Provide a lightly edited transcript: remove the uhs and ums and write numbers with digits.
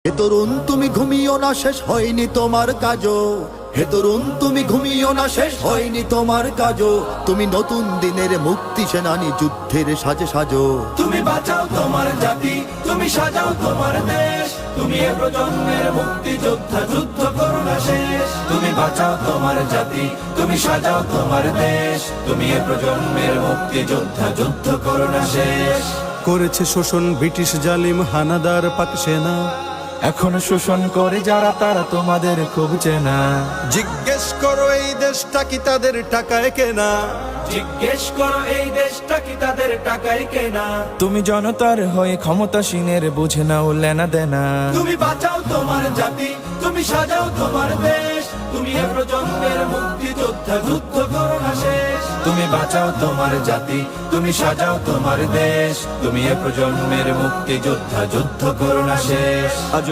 হে তরুণ তুমি ঘুমিও না, শেষ হয়নি তোমার কাজও। হে তরুণ তুমি ঘুমিও না, শেষ হয়নি তোমার কাজও। তুমি নতুন দিনের মুক্তি সেনানী, যুদ্ধের সাজে সাজো। তুমি বাঁচাও তোমার জাতি, তুমি সাজাও তোমার দেশ। তুমি এ প্রজন্মের মুক্তি যোদ্ধা, যুদ্ধ করো না শেষ। তুমি বাঁচাও তোমার জাতি, তুমি সাজাও তোমার দেশ। তুমি এ প্রজন্মের মুক্তি যোদ্ধা, যুদ্ধ করো না শেষ। করেছে শোষণ ব্রিটিশ জালিম হানাদার পাক সেনা, এখন শোষণ করে যারা তারা তোমাদের খুব চেনা। জিজ্ঞেস করো এই দেশটা কি তাদের টাকায় কেনা। জিজ্ঞেস করো এই দেশটা কি তাদের টাকায় কেনা। তুমি জনতার হয়ে ক্ষমতাসীনের বুঝে নাও লেনা দেনা। তুমি বাঁচাও তোমার জাতি, তুমি সাজাও তোমার দেশ। তুমি এ প্রজন্মের মুক্তি যোদ্ধা, যুদ্ধ করো না শেষ। তুমি বাঁচাও তোমার জাতি, তুমি সাজাও তোমার দেশ। তুমি এ প্রজন্মের মুক্তি যোদ্ধা, যুদ্ধ করো না শেষ। আজ